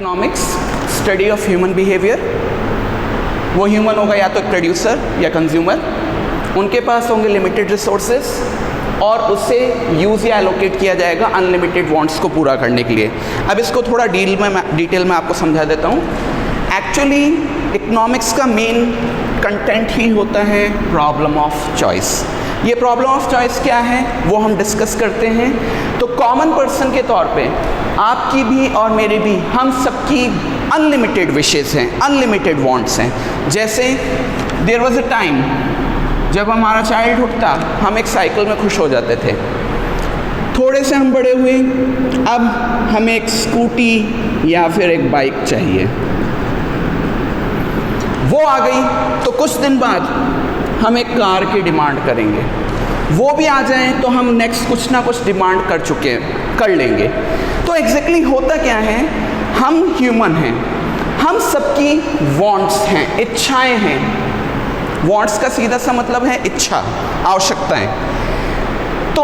Economics study of human behaviour. वो human होगा या तो प्रोड्यूसर या कंज्यूमर, उनके पास होंगे लिमिटेड रिसोर्सेज और उससे यूज़ या एलोकेट किया जाएगा अनलिमिटेड वांट्स को पूरा करने के लिए। अब इसको थोड़ा डिटेल में आपको समझा देता हूँ। एक्चुअली इकोनॉमिक्स का मेन कंटेंट ही होता है प्रॉब्लम ऑफ चॉइस। ये प्रॉब्लम ऑफ चॉइस क्या है वो हम डिस्कस करते हैं। तो कॉमन पर्सन के तौर पे आपकी भी और मेरी भी, हम सबकी अनलिमिटेड विशेज़ हैं, अनलिमिटेड वांट्स हैं। जैसे देयर वाज अ टाइम जब हमारा चाइल्डहुड था, हम एक साइकिल में खुश हो जाते थे। थोड़े से हम बड़े हुए, अब हमें एक स्कूटी या फिर एक बाइक चाहिए। वो आ गई तो कुछ दिन बाद हम एक कार की डिमांड करेंगे। वो भी आ जाए तो हम नेक्स्ट कुछ ना कुछ डिमांड कर लेंगे। तो एग्जैक्टली होता क्या है, हम ह्यूमन हैं, हम सबकी वांट्स हैं, इच्छाएं हैं। वांट्स का सीधा सा मतलब है इच्छा, आवश्यकताएं। तो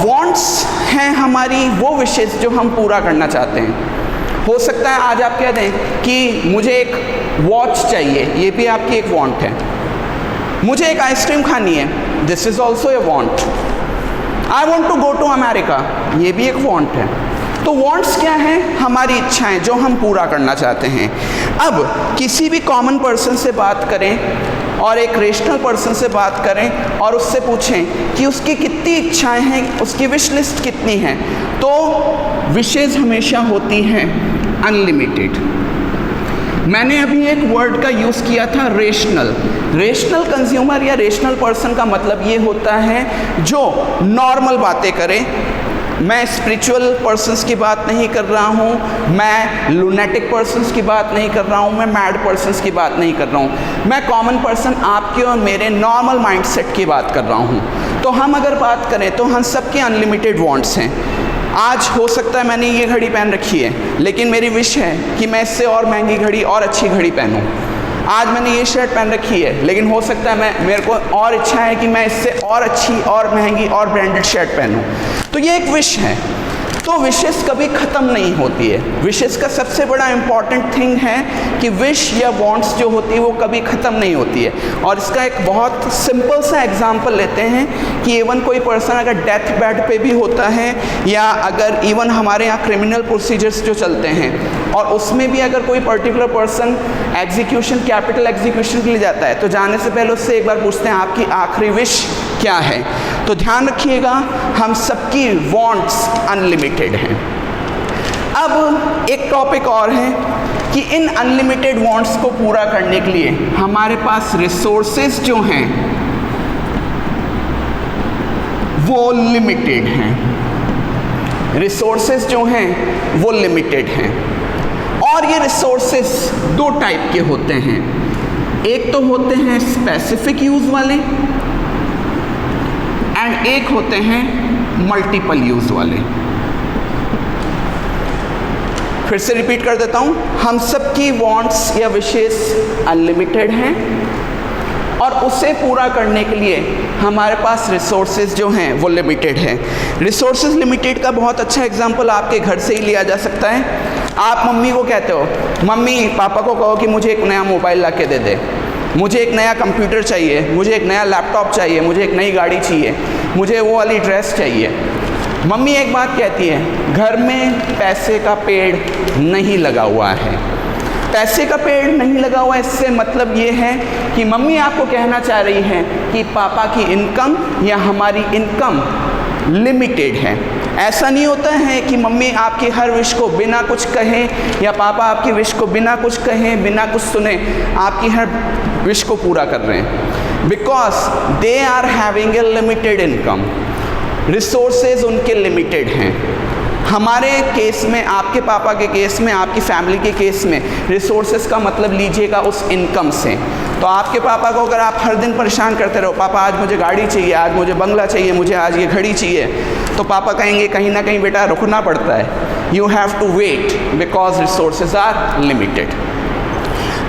वांट्स हैं हमारी वो विशेष जो हम पूरा करना चाहते हैं। हो सकता है आज आप कह दें कि मुझे एक वॉच चाहिए, ये भी आपकी एक वांट है। मुझे एक आइसक्रीम खानी है, this is also a want. I want to go to America, ये भी एक वांट है। तो वांट्स क्या है, हमारी इच्छाएं जो हम पूरा करना चाहते हैं। अब किसी भी कॉमन पर्सन से बात करें और एक रेशनल पर्सन से बात करें और उससे पूछें कि उसकी कितनी इच्छाएं हैं, उसकी विश लिस्ट कितनी है, तो विशेज़ हमेशा होती हैं अनलिमिटेड। मैंने अभी एक वर्ड का यूज़ किया था रेशनल। रेशनल कंज्यूमर या रेशनल पर्सन का मतलब ये होता है जो नॉर्मल बातें करे। मैं स्पिरिचुअल पर्सन्स की बात नहीं कर रहा हूँ, मैं लूनेटिक पर्सन्स की बात नहीं कर रहा हूँ, मैं मैड पर्सन्स की बात नहीं कर रहा हूँ। मैं कॉमन पर्सन आपके और मेरे नॉर्मल माइंडसेट की बात कर रहा हूँ। तो हम अगर बात करें तो हम सबके अनलिमिटेड वांट्स हैं। आज हो सकता है मैंने ये घड़ी पहन रखी है, लेकिन मेरी विश है कि मैं इससे और महंगी घड़ी और अच्छी घड़ी पहनूं। आज मैंने ये शर्ट पहन रखी है, लेकिन हो सकता है मेरे को और इच्छा है कि मैं इससे और अच्छी और महंगी और ब्रांडेड शर्ट पहनूं। तो ये एक विश है। तो विशेस कभी ख़त्म नहीं होती है। विशेस का सबसे बड़ा इम्पॉर्टेंट थिंग है कि विश या वांट्स जो होती है वो कभी ख़त्म नहीं होती है। और इसका एक बहुत सिंपल सा एग्जांपल लेते हैं कि इवन कोई पर्सन अगर डेथ बेड पे भी होता है या अगर इवन हमारे यहाँ क्रिमिनल प्रोसीजर्स जो चलते हैं और उसमें भी अगर कोई particular person execution, capital execution के लिए जाता है, तो जाने से पहले उससे एक बार पूछते हैं आपकी आखिरी विश क्या है। तो ध्यान रखिएगा, हम सबकी वांट्स अनलिमिटेड हैं। अब एक टॉपिक और है कि इन अनलिमिटेड वांट्स को पूरा करने के लिए हमारे पास रिसोर्सेज जो हैं वो लिमिटेड हैं। रिसोर्सेज जो हैं वो लिमिटेड हैं और ये रिसोर्सेज दो टाइप के होते हैं। एक तो होते हैं स्पेसिफिक यूज़ वाले एंड एक होते हैं मल्टीपल यूज़ वाले। फिर से रिपीट कर देता हूँ, हम सबकी वांट्स या विशेष अनलिमिटेड हैं और उसे पूरा करने के लिए हमारे पास रिसोर्सेज जो हैं वो लिमिटेड हैं। रिसोर्सेज लिमिटेड का बहुत अच्छा एग्जांपल आपके घर से ही लिया जा सकता है। आप मम्मी को कहते हो, मम्मी पापा को कहो कि मुझे एक नया मोबाइल ला के दे दे, मुझे एक नया कंप्यूटर चाहिए, मुझे एक नया लैपटॉप चाहिए, मुझे एक नई गाड़ी चाहिए, मुझे वो वाली ड्रेस चाहिए। मम्मी एक बात कहती है, घर में पैसे का पेड़ नहीं लगा हुआ है। पैसे का पेड़ नहीं लगा हुआ, इससे मतलब ये है कि मम्मी आपको कहना चाह रही है कि पापा की इनकम या हमारी इनकम लिमिटेड है। ऐसा नहीं होता है कि मम्मी आपकी हर विश को बिना कुछ कहें या पापा आपकी विश को बिना कुछ कहें, बिना कुछ सुने आपकी हर विश को पूरा कर रहे हैं। Because they are having a limited income. Resources उनके लिमिटेड हैं। हमारे केस में, आपके पापा के केस में, आपकी फैमिली के केस में रिसोर्सेज का मतलब लीजिएगा उस इनकम से। तो आपके पापा को अगर आप हर दिन परेशान करते रहो, पापा आज मुझे गाड़ी चाहिए, आज मुझे बंगला चाहिए, मुझे आज ये घड़ी चाहिए, तो पापा कहेंगे कहीं ना कहीं बेटा रुकना पड़ता है। You have to wait because resources are limited.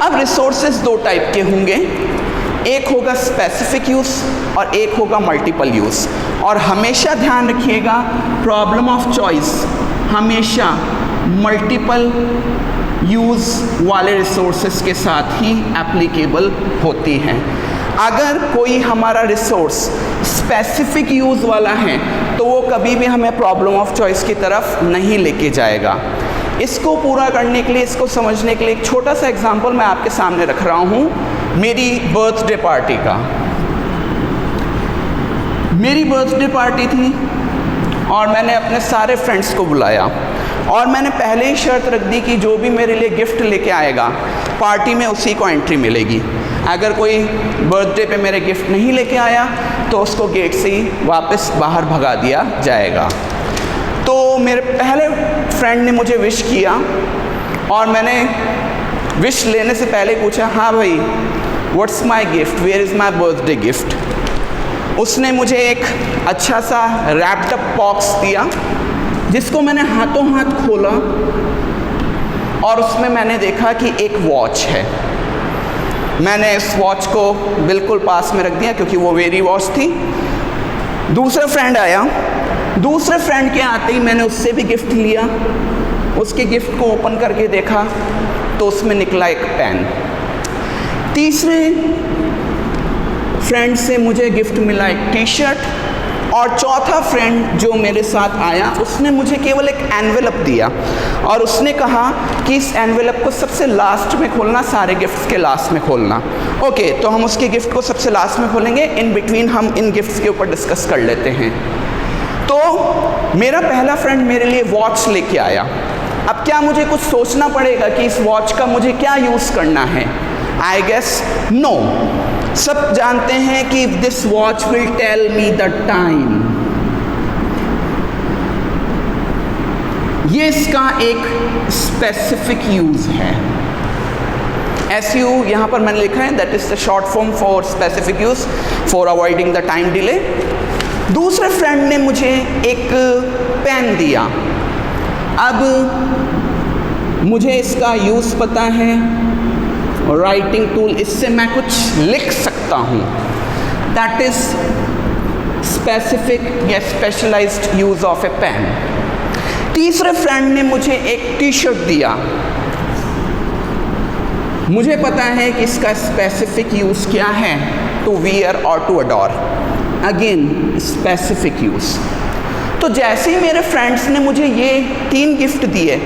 अब रिसोर्सेज दो टाइप के होंगे, एक होगा स्पेसिफिक यूज़ और एक होगा मल्टीपल यूज़। और हमेशा ध्यान रखिएगा, प्रॉब्लम ऑफ चॉइस हमेशा मल्टीपल यूज़ वाले रिसोर्सेस के साथ ही एप्लीकेबल होती हैं। अगर कोई हमारा रिसोर्स स्पेसिफिक यूज़ वाला है तो वो कभी भी हमें प्रॉब्लम ऑफ चॉइस की तरफ नहीं लेके जाएगा। इसको पूरा करने के लिए, इसको समझने के लिए एक छोटा सा एग्जांपल मैं आपके सामने रख रहा हूँ मेरी बर्थडे पार्टी का। मेरी बर्थडे पार्टी थी और मैंने अपने सारे फ्रेंड्स को बुलाया और मैंने पहले ही शर्त रख दी कि जो भी मेरे लिए गिफ्ट लेके आएगा पार्टी में उसी को एंट्री मिलेगी। अगर कोई बर्थडे पे मेरे गिफ्ट नहीं लेके आया तो उसको गेट से ही वापस बाहर भगा दिया जाएगा। तो मेरे पहले फ्रेंड ने मुझे विश किया और मैंने विश लेने से पहले पूछा, हाँ भाई what's my gift, where is my birthday gift. उसने मुझे एक अच्छा सा रैप्ड अप बॉक्स दिया जिसको मैंने हाथों हाथ खोला और उसमें मैंने देखा कि एक वॉच है। मैंने इस वॉच को बिल्कुल पास में रख दिया क्योंकि वो मेरी वॉच थी। दूसरा फ्रेंड आया, दूसरे फ्रेंड के आते ही मैंने उससे भी गिफ्ट लिया। उसके गिफ्ट को ओपन करके देखा तो उसमें निकला एक पेन। तीसरे फ्रेंड से मुझे गिफ्ट मिला एक टी शर्ट और चौथा फ्रेंड जो मेरे साथ आया उसने मुझे केवल एक एनवेलप दिया और उसने कहा कि इस एनवेलप को सबसे लास्ट में खोलना, सारे गिफ्ट्स के लास्ट में खोलना। ओके, तो हम उसके गिफ्ट को सबसे लास्ट में खोलेंगे, इन बिटवीन हम इन गिफ्ट्स के ऊपर डिस्कस कर लेते हैं। तो मेरा पहला फ्रेंड मेरे लिए वॉच लेके आया। अब क्या मुझे कुछ सोचना पड़ेगा कि इस वॉच का मुझे क्या यूज़ करना है? I guess no. सब जानते हैं कि this watch will tell me the time. ये इसका एक स्पेसिफिक यूज़ है। SU यहाँ पर मैंने लिखा है, that is the short form for specific use for avoiding the time delay. दूसरे फ्रेंड ने मुझे एक पेन दिया। अब मुझे इसका यूज़ पता है, राइटिंग टूल, इससे मैं कुछ लिख सकता हूँ। दैट इज स्पेसिफिक या specialised use of a pen. तीसरे फ्रेंड ने मुझे एक टी शर्ट दिया। मुझे पता है कि इसका स्पेसिफिक यूज़ क्या है, टू वियर और to adore. Again specific use. तो जैसे ही मेरे फ्रेंड्स ने मुझे ये 3 गिफ्ट दिए,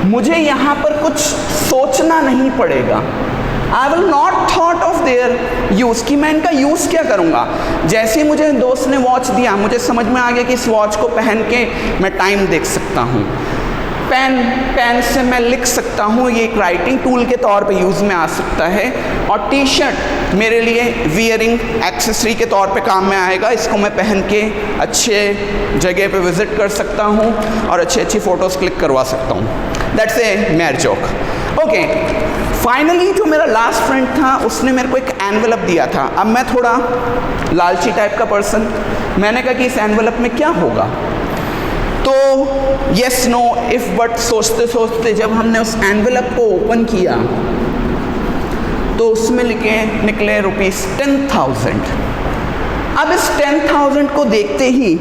मुझे यहाँ पर कुछ सोचना नहीं पड़ेगा। I will not thought of their use कि मैं इनका यूज़ क्या करूँगा। जैसे ही मुझे दोस्त ने वॉच दिया, मुझे समझ में आ गया कि इस वॉच को पहन के मैं टाइम देख सकता हूँ। पेन से मैं लिख सकता हूँ, ये एक राइटिंग टूल के तौर पे यूज़ में आ सकता है। और टी शर्ट मेरे लिए वियरिंग एक्सेसरी के तौर पे काम में आएगा। इसको मैं पहन के अच्छे जगह पे विज़िट कर सकता हूँ और अच्छी फ़ोटोज़ क्लिक करवा सकता हूँ। That's a mayor joke. Okay, finally जो मेरा लास्ट फ्रेंड था उसने मेरे को एक एनवेलप दिया था। अब मैं थोड़ा लालची टाइप का पर्सन, मैंने कहा कि इस एनवेलप में क्या होगा। तो यस नो इफ बट सोचते सोचते जब हमने उस एनवेलप को ओपन किया तो उसमें निकले ₹10,000। अब इस 10,000 को देखते ही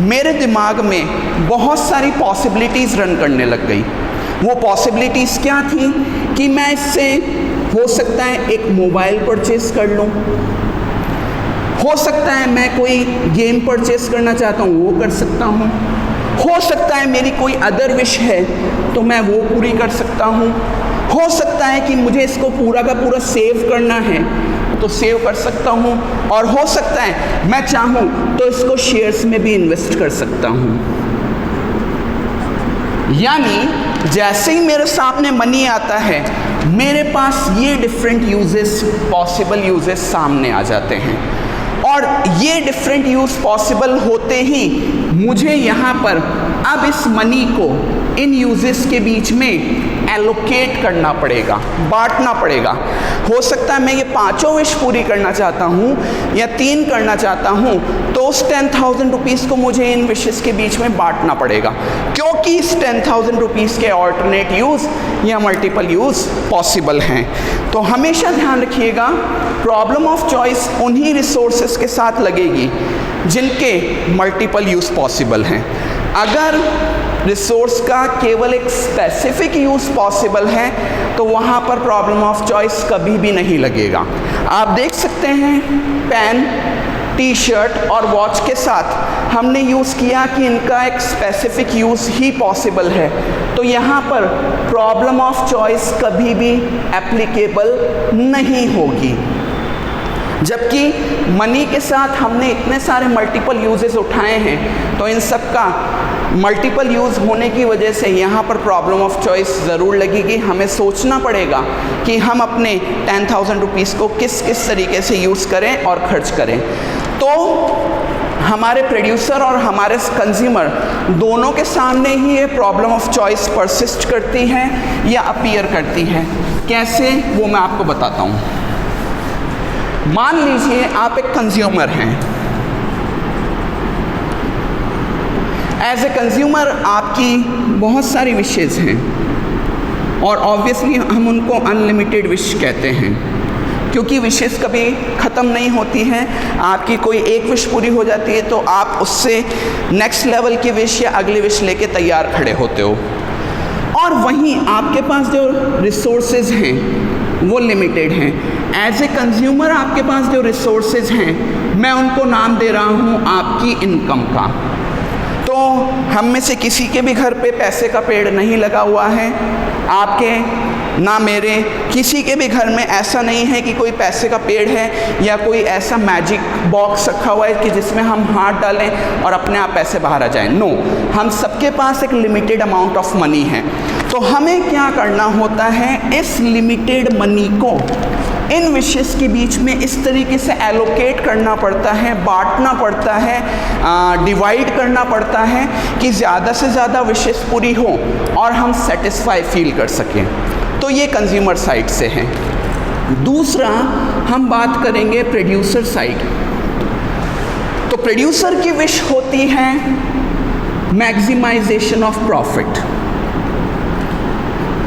मेरे दिमाग में बहुत सारी पॉसिबिलिटीज़ रन करने लग गई। वो पॉसिबिलिटीज़ क्या थी कि मैं इससे हो सकता है एक मोबाइल परचेज़ कर लूँ, हो सकता है मैं कोई गेम परचेज़ करना चाहता हूँ वो कर सकता हूँ, हो सकता है मेरी कोई अदर विश है तो मैं वो पूरी कर सकता हूँ, हो सकता है कि मुझे इसको पूरा का पूरा सेव करना है तो सेव कर सकता हूँ, और हो सकता है मैं चाहूँ तो इसको शेयर्स में भी इन्वेस्ट कर सकता हूँ। यानी जैसे ही मेरे सामने मनी आता है, मेरे पास ये डिफरेंट यूजेस, पॉसिबल यूजेस सामने आ जाते हैं। और ये डिफरेंट यूज़ पॉसिबल होते ही मुझे यहाँ पर अब इस मनी को इन यूजेस के बीच में एलोकेट करना पड़ेगा, बांटना पड़ेगा। हो सकता है मैं ये 5 विश पूरी करना चाहता हूँ या 3 करना चाहता हूँ, तो उस 10,000 रुपीज़ को मुझे इन विशेस के बीच में बांटना पड़ेगा, क्योंकि इस 10,000 रुपीज़ के ऑल्टरनेट यूज़ या मल्टीपल यूज़ पॉसिबल हैं। तो हमेशा ध्यान रखिएगा, प्रॉब्लम ऑफ चॉइस उन्हीं रिसोर्सेज के साथ लगेगी जिनके मल्टीपल यूज़ पॉसिबल हैं। अगर रिसोर्स का केवल एक स्पेसिफिक यूज़ पॉसिबल है, तो वहाँ पर प्रॉब्लम ऑफ चॉइस कभी भी नहीं लगेगा। आप देख सकते हैं पेन, टी शर्ट और वॉच के साथ हमने यूज़ किया कि इनका एक स्पेसिफिक यूज़ ही पॉसिबल है, तो यहाँ पर प्रॉब्लम ऑफ चॉइस कभी भी एप्लीकेबल नहीं होगी। जबकि मनी के साथ हमने इतने सारे मल्टीपल यूजेस उठाए हैं, तो इन सब का मल्टीपल यूज़ होने की वजह से यहाँ पर प्रॉब्लम ऑफ चॉइस ज़रूर लगेगी। हमें सोचना पड़ेगा कि हम अपने 10,000 रुपीज़ को किस किस तरीके से यूज़ करें और खर्च करें। तो हमारे प्रोड्यूसर और हमारे कंज्यूमर दोनों के सामने ही ये प्रॉब्लम ऑफ चॉइस परसिस्ट करती है या अपीयर करती है। कैसे, वो मैं आपको बताता हूँ। मान लीजिए आप एक कंज्यूमर हैं। एज ए कंज्यूमर आपकी बहुत सारी विशेज़ हैं और ऑब्वियसली हम उनको अनलिमिटेड विश कहते हैं, क्योंकि विशेज़ कभी ख़त्म नहीं होती हैं। आपकी कोई एक विश पूरी हो जाती है तो आप उससे नेक्स्ट लेवल की विश या अगली विश लेके तैयार खड़े होते हो। और वहीं आपके पास जो रिसोर्सेज हैं वो लिमिटेड हैं। एज ए कंज्यूमर आपके पास जो रिसोर्सेज हैं, मैं उनको नाम दे रहा हूँ आपकी इनकम का। तो हम में से किसी के भी घर पे पैसे का पेड़ नहीं लगा हुआ है, आपके ना मेरे, किसी के भी घर में ऐसा नहीं है कि कोई पैसे का पेड़ है या कोई ऐसा मैजिक बॉक्स रखा हुआ है कि जिसमें हम हाथ डालें और अपने आप पैसे बाहर आ जाएं। नो, हम सबके पास एक लिमिटेड अमाउंट ऑफ मनी है। तो हमें क्या करना होता है, इस लिमिटेड मनी को इन विशेस के बीच में इस तरीके से एलोकेट करना पड़ता है, बांटना पड़ता है, डिवाइड करना पड़ता है कि ज़्यादा से ज़्यादा विशेस पूरी हो और हम सेटिस्फाई फील कर सकें। तो ये कंज्यूमर साइड से है। दूसरा हम बात करेंगे प्रोड्यूसर साइड। तो प्रोड्यूसर की विश होती है मैक्सिमाइजेशन ऑफ प्रॉफिट।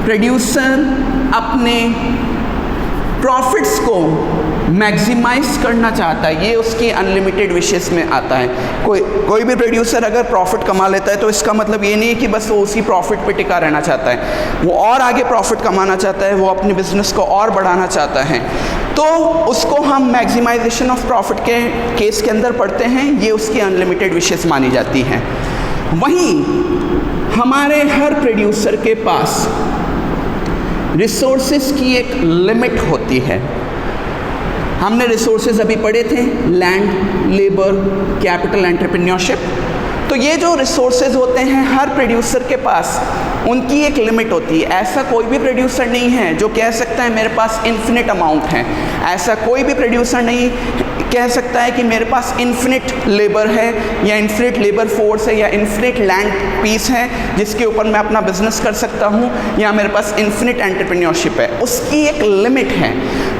प्रोड्यूसर अपने प्रॉफिट्स को मैक्सिमाइज करना चाहता है, ये उसकी अनलिमिटेड विशेस में आता है। कोई भी प्रोड्यूसर अगर प्रॉफिट कमा लेता है तो इसका मतलब ये नहीं है कि बस वो उसी प्रॉफिट पे टिका रहना चाहता है, वो और आगे प्रॉफिट कमाना चाहता है, वो अपने बिजनेस को और बढ़ाना चाहता है। तो उसको हम मैक्सिमाइजेशन ऑफ प्रॉफिट के केस के अंदर पढ़ते हैं, ये उसकी अनलिमिटेड विशेस मानी जाती हैं। वहीं हमारे हर प्रोड्यूसर के पास रिसोर्सेज की एक लिमिट होती है। हमने रिसोर्सेज अभी पढ़े थे, लैंड, लेबर, कैपिटल, एंटरप्रेन्योरशिप। तो ये जो रिसोर्सेज होते हैं हर प्रोड्यूसर के पास, उनकी एक लिमिट होती है। ऐसा कोई भी प्रोड्यूसर नहीं है जो कह सकता है मेरे पास इन्फिनिट अमाउंट है। ऐसा कोई भी प्रोड्यूसर नहीं कह सकता है कि मेरे पास इन्फिनिट लेबर है या इन्फिनिट लेबर फोर्स है या इन्फिनिट लैंड पीस है जिसके ऊपर मैं अपना बिजनेस कर सकता हूँ, या मेरे पास इन्फिनिट एंटरप्रेन्योरशिप है। उसकी एक लिमिट है।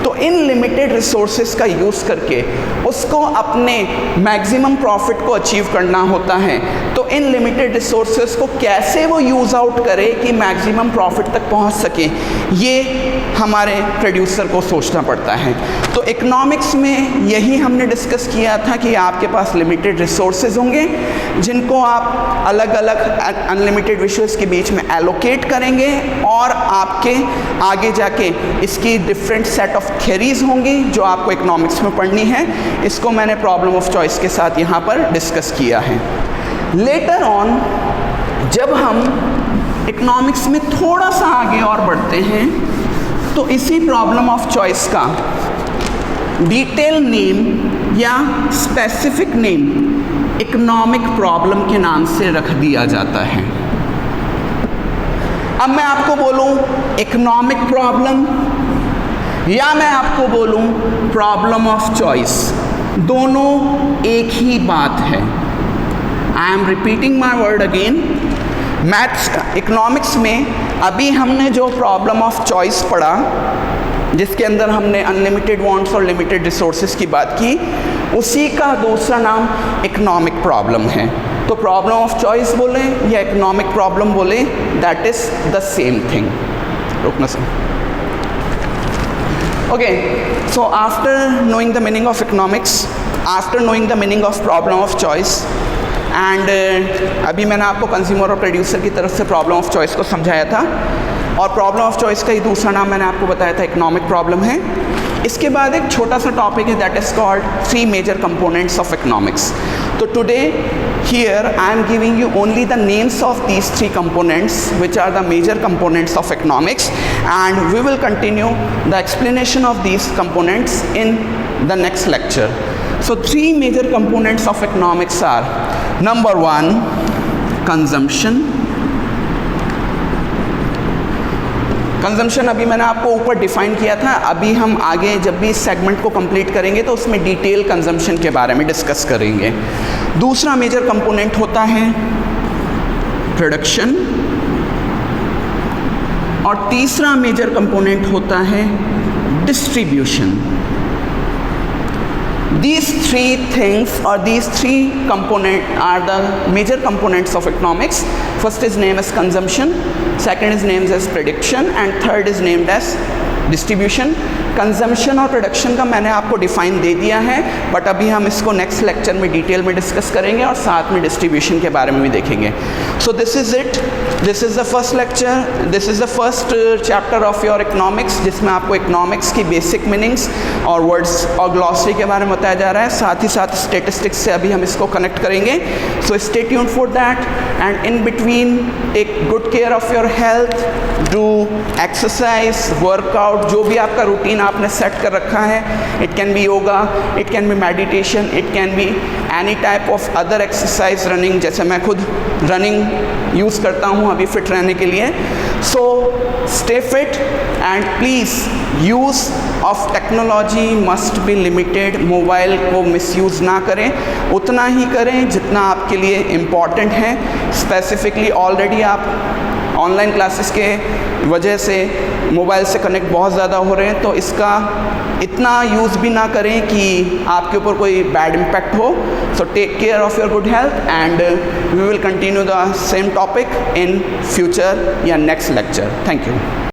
तो इन लिमिटेड रिसोर्सेज का यूज़ करके उसको अपने मैक्सिमम प्रॉफिट को अचीव करना होता है। तो इन लिमिटेड रिसोर्सेज को कैसे वो यूज़ आउट करे कि मैक्सिमम प्रॉफिट तक पहुंच सके, ये हमारे प्रोड्यूसर को सोचना पड़ता है। तो इकोनॉमिक्स में यही हमने डिस्कस किया था कि आपके पास लिमिटेड रिसोर्सेज होंगे जिनको आप अलग अलग अनलिमिटेड विशेस के बीच में एलोकेट करेंगे और आपके आगे जाके इसकी डिफरेंट सेट ऑफ थ्योरीज होंगी जो आपको इकोनॉमिक्स में पढ़नी है। इसको मैंने प्रॉब्लम ऑफ चॉइस के साथ यहाँ पर डिस्कस किया है। लेटर ऑन जब हम इकोनॉमिक्स में थोड़ा सा आगे और बढ़ते हैं तो इसी प्रॉब्लम ऑफ चॉइस का डिटेल नेम या स्पेसिफिक नेम इकोनॉमिक प्रॉब्लम के नाम से रख दिया जाता है। अब मैं आपको बोलूं इकोनॉमिक प्रॉब्लम या मैं आपको बोलूं प्रॉब्लम ऑफ चॉइस, दोनों एक ही बात है। I am repeating my word again. Maths economics में अभी हमने जो प्रॉब्लम ऑफ चॉइस पढ़ा जिसके अंदर हमने अनलिमिटेड वांट्स और लिमिटेड रिसोर्सेज की बात की, उसी का दूसरा नाम इकोनॉमिक प्रॉब्लम है। तो प्रॉब्लम ऑफ चॉइस बोले या इकोनॉमिक प्रॉब्लम बोले, that is the same thing. रुकना sir. Okay, so after knowing the meaning of economics, after knowing the meaning of problem of choice and अभी मैंने आपको कंज्यूमर और प्रोड्यूसर की तरफ से प्रॉब्लम ऑफ चॉइस को समझाया था। और प्रॉब्लम ऑफ चॉइस का ही दूसरा नाम मैंने आपको बताया था इकोनॉमिक प्रॉब्लम है। इसके बाद एक छोटा सा टॉपिक है that is called 3 major components of economics. तो today here I am giving you only the names of these 3 components which are the major components of economics, and we will continue the explanation of these components in the next lecture. So 3 major components of economics are: number 1, consumption. Consumption अभी मैंने आपको ऊपर define किया था, अभी हम आगे जब भी इस सेगमेंट को कंप्लीट करेंगे तो उसमें डिटेल कंजम्पशन के बारे में डिस्कस करेंगे। दूसरा मेजर कंपोनेंट होता है प्रोडक्शन, और तीसरा मेजर कंपोनेंट होता है distribution. These 3 things or these 3 components are the major components of economics. First is named as consumption, second is named as production, and third is named as distribution. Consumption और production का मैंने आपको define दे दिया है, but अभी हम इसको next lecture में डिटेल में डिस्कस करेंगे और साथ में डिस्ट्रीब्यूशन के बारे में भी देखेंगे। So this is it, this is the first lecture, this is the first chapter of your economics, जिसमें आपको इकोनॉमिक्स की बेसिक मीनिंग्स और वर्ड्स और ग्लॉसरी के बारे में बताया जा रहा है, साथ ही साथ स्टेटिस्टिक्स से अभी हम इसको कनेक्ट करेंगे। So stay tuned for that, and in between take good care of your health, do exercise, workout, जो भी आपका रूटीन आपने सेट कर रखा है, it can be yoga, it can be meditation, it can be any type of other exercise, running, जैसे मैं खुद रनिंग यूज़ करता हूँ अभी फिट रहने के लिए। So stay fit and please use of technology must be limited. Mobile को मिसयूज़ ना करें, उतना ही करें जितना आपके लिए इम्पॉर्टेंट है। स्पेसिफिकली ऑलरेडी आप ऑनलाइन क्लासेस के वजह से मोबाइल से कनेक्ट बहुत ज़्यादा हो रहे हैं, तो इसका इतना यूज़ भी ना करें कि आपके ऊपर कोई बैड इम्पैक्ट हो। So take care of your good health, and we will continue the same topic in future या नेक्स्ट लेक्चर। Thank you.